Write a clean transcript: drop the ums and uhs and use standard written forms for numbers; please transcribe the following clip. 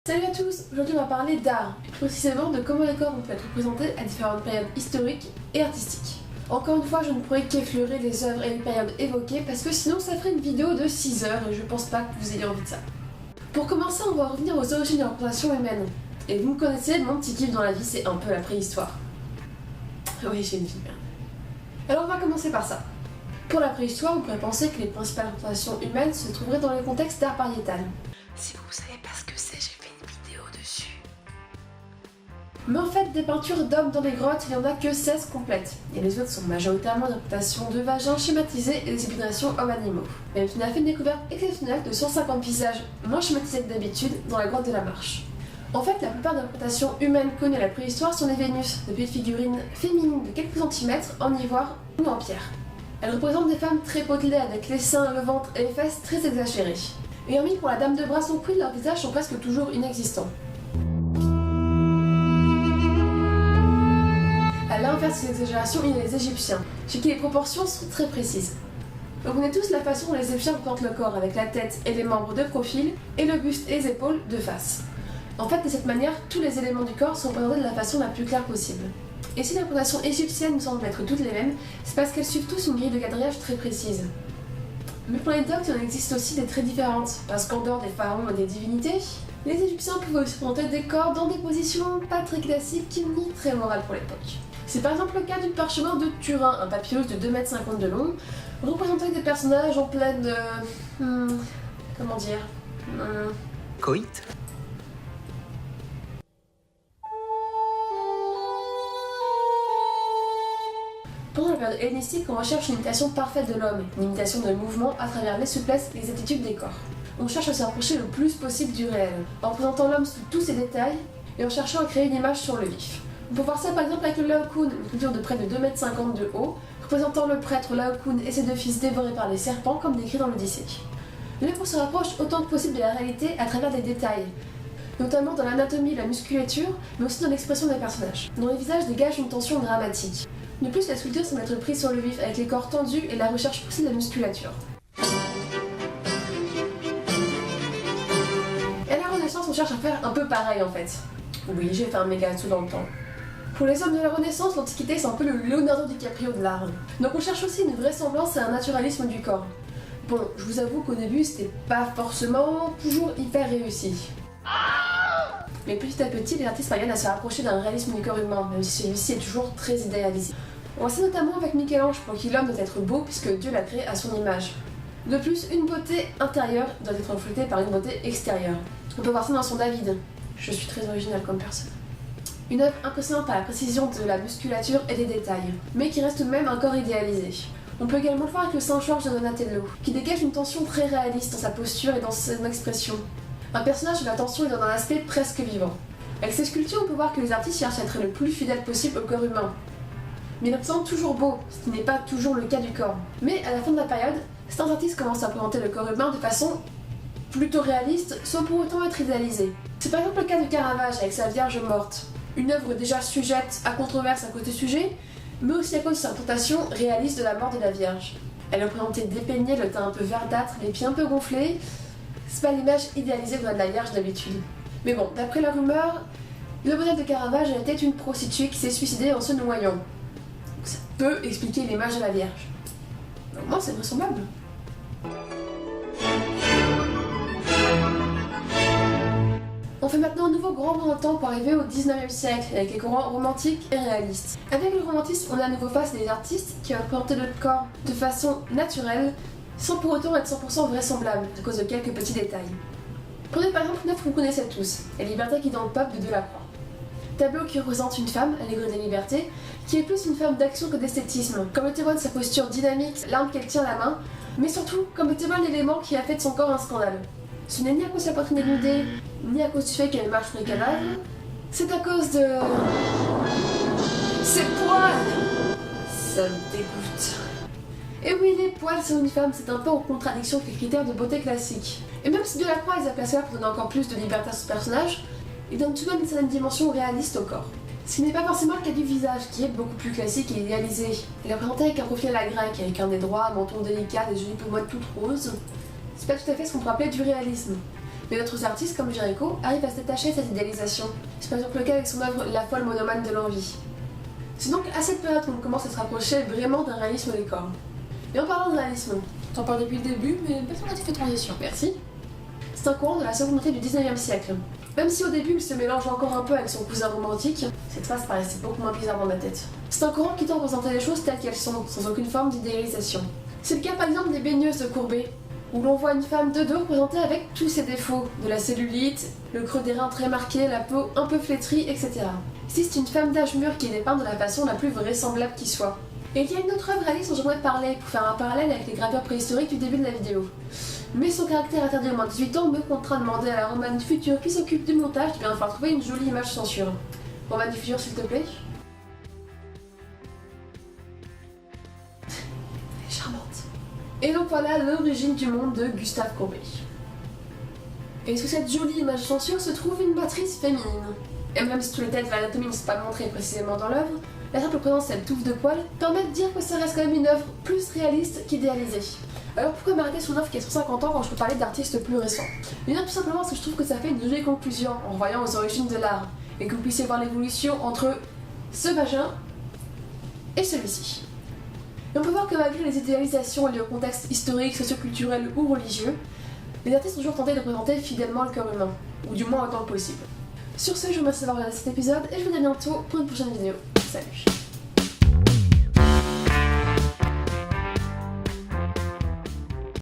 Salut à tous, aujourd'hui on va parler d'art, plus précisément de comment les corps ont pu être représentés à différentes périodes historiques et artistiques. Encore une fois, je ne pourrais qu'effleurer les œuvres et les périodes évoquées parce que sinon ça ferait une vidéo de 6 heures et je pense pas que vous ayez envie de ça. Pour commencer, on va revenir aux origines de la représentation humaine. Et vous me connaissez, mon petit kiff dans la vie, c'est un peu la préhistoire. Oui, j'ai une vie, merde. Alors on va commencer par ça. Pour la préhistoire, on pourrait penser que les principales représentations humaines se trouveraient dans le contexte d'art pariétal. Si vous savez pas ce que c'est, j'ai fait une vidéo dessus. Mais en fait, des peintures d'hommes dans les grottes, il n'y en a que 16 complètes. Et les autres sont majoritairement des représentations de vagins schématisés et des hybridations hommes-animaux. Même si on a fait une découverte exceptionnelle de 150 visages moins schématisés que d'habitude dans la grotte de la Marche. En fait, la plupart des représentations humaines connues à la préhistoire sont des Vénus, de petites figurines féminines de quelques centimètres en ivoire ou en pierre. Elles représentent des femmes très potelées avec les seins, le ventre et les fesses très exagérés. Et hormis pour la dame de bras sans couilles, leurs visages sont presque toujours inexistants. À l'inverse des exagérations, il y a les Égyptiens, chez qui les proportions sont très précises. On connaît tous la façon dont les Égyptiens représentent le corps, avec la tête et les membres de profil, et le buste et les épaules de face. En fait, de cette manière, tous les éléments du corps sont représentés de la façon la plus claire possible. Et si les représentations égyptiennes nous semblent être toutes les mêmes, c'est parce qu'elles suivent tous une grille de quadrillage très précise. Mais pour les doctes, il en existe aussi des très différentes, parce qu'en dehors des pharaons et des divinités, les Égyptiens pouvaient aussi représenter des corps dans des positions pas très classiques ni très morales pour l'époque. C'est par exemple le cas du parchemin de Turin, un papyrus de 2,50 m de long, représentant des personnages en pleine... comment dire... Coït. Pendant la période hellénistique, on recherche une imitation parfaite de l'homme, une imitation de mouvement à travers les souplesses et les attitudes des corps. On cherche à se rapprocher le plus possible du réel, en représentant l'homme sous tous ses détails et en cherchant à créer une image sur le vif. On peut voir ça par exemple avec le Laocoon, une sculpture de près de 2,50 m de haut, représentant le prêtre Laocoon et ses deux fils dévorés par les serpents comme décrit dans l'Odyssée. L'œuvre se rapproche autant que possible de la réalité à travers des détails, notamment dans l'anatomie et la musculature, mais aussi dans l'expression des personnages, dont les visages dégagent une tension dramatique. De plus, la sculpture semble être prise sur le vif avec les corps tendus et la recherche poussée de la musculature. Et à la Renaissance, on cherche à faire un peu pareil en fait. Oui, j'ai fait un méga saut dans le temps. Pour les hommes de la Renaissance, l'Antiquité c'est un peu le Leonardo DiCaprio de l'art. Donc on cherche aussi une vraisemblance et un naturalisme du corps. Bon, je vous avoue qu'au début c'était pas forcément toujours hyper réussi. Mais petit à petit, les artistes parviennent à se rapprocher d'un réalisme du corps humain, même si celui-ci est toujours très idéalisé. On voit ça notamment avec Michel-Ange, pour qui l'homme doit être beau puisque Dieu l'a créé à son image. De plus, une beauté intérieure doit être reflétée par une beauté extérieure. On peut voir ça dans son David. Je suis très originale comme personne. Une œuvre impressionnante par la précision de la musculature et des détails, mais qui reste tout de même un corps idéalisé. On peut également le voir avec le Saint-Georges de Donatello, qui dégage une tension très réaliste dans sa posture et dans son expression. Un personnage de la tension et dans un aspect presque vivant. Avec ces sculptures, on peut voir que les artistes cherchent à être le plus fidèle possible au corps humain. Mais ils le présentent toujours beau, ce qui n'est pas toujours le cas du corps. Mais à la fin de la période, certains artistes commencent à présenter le corps humain de façon plutôt réaliste, sans pour autant être idéalisé. C'est par exemple le cas de Caravage avec sa Vierge morte. Une œuvre déjà sujette à controverse à cause du sujet, mais aussi à cause de sa représentation réaliste de la mort de la Vierge. Elle est représentée dépeignée, le teint un peu verdâtre, les pieds un peu gonflés. C'est pas l'image idéalisée qu'on a de la Vierge d'habitude. Mais bon, d'après la rumeur, le modèle de Caravage était une prostituée qui s'est suicidée en se noyant. Donc ça peut expliquer l'image de la Vierge. Normalement, c'est vraisemblable. On fait maintenant un nouveau grand bond dans le temps pour arriver au 19e siècle, avec les courants romantiques et réalistes. Avec le romantisme, on a à nouveau face des artistes qui ont représenté notre corps de façon naturelle, sans pour autant être 100% vraisemblable, à cause de quelques petits détails. Prenez par exemple une œuvre que vous connaissez tous, La Liberté qui dans le peuple de Delacroix. Tableau qui représente une femme, allégorie des libertés, qui est plus une femme d'action que d'esthétisme, comme le témoigne sa posture dynamique, l'arme qu'elle tient à la main, mais surtout comme le témoigne l'élément qui a fait de son corps un scandale. Ce n'est ni à cause de sa poitrine dénudée, ni à cause du fait qu'elle marche sur les cadavres, c'est à cause de... ses poils. Ça me dégoûte. Et oui, les poils sur une femme, c'est un peu en contradiction avec les critères de beauté classiques. Et même si Delacroix les a placés là pour donner encore plus de liberté à ce personnage, il donne tout de même une certaine dimension réaliste au corps. Ce qui n'est pas forcément le cas du visage, qui est beaucoup plus classique et idéalisé. Il est représenté avec un profil à la grecque, avec un nez droit, un menton délicat, des jolies pommettes toutes roses. C'est pas tout à fait ce qu'on pourrait appeler du réalisme. Mais d'autres artistes, comme Géricault, arrivent à se détacher de cette idéalisation. C'est par exemple le cas avec son œuvre La folle monomane de l'envie. C'est donc à cette période qu'on commence à se rapprocher vraiment d'un réalisme des corps. Et en parlant de réalisme, t'en parles depuis le début, mais personne n'a fait transition. Merci. C'est un courant de la seconde moitié du 19e siècle. Même si au début il se mélange encore un peu avec son cousin romantique, cette phrase paraissait beaucoup moins bizarre dans ma tête. C'est un courant qui tend à représenter les choses telles qu'elles sont, sans aucune forme d'idéalisation. C'est le cas par exemple des baigneuses de Courbet, où l'on voit une femme de dos représentée avec tous ses défauts, de la cellulite, le creux des reins très marqué, la peau un peu flétrie, etc. Ici c'est une femme d'âge mûr qui est dépeinte de la façon la plus vraisemblable qui soit. Et il y a une autre œuvre réaliste dont j'aimerais parler pour faire un parallèle avec les gravures préhistoriques du début de la vidéo. Mais son caractère interdit au moins de 18 ans me contraint de demander à la Romane du futur qui s'occupe du montage de bien falloir trouver une jolie image censure. Romane du futur s'il te plaît. Elle est charmante. Et donc voilà l'origine du monde de Gustave Courbet. Et sous cette jolie image censure se trouve une matrice féminine. Et même si tous les détails de l'anatomie ne sont pas montrés précisément dans l'œuvre, la simple présence de cette touffe de poils permet de dire que ça reste quand même une œuvre plus réaliste qu'idéalisée. Alors pourquoi m'arrêter sur une œuvre qui a 150 ans quand je peux parler d'artistes plus récents? Eh bien tout simplement parce que je trouve que ça fait une jolie conclusion en revoyant aux origines de l'art, et que vous puissiez voir l'évolution entre ce vagin et celui-ci. Et on peut voir que malgré les idéalisations liées au contexte historique, socioculturel ou religieux, les artistes ont toujours tenté de représenter fidèlement le corps humain, ou du moins autant que possible. Sur ce, je vous remercie d'avoir regardé cet épisode et je vous dis à bientôt pour une prochaine vidéo. Salut!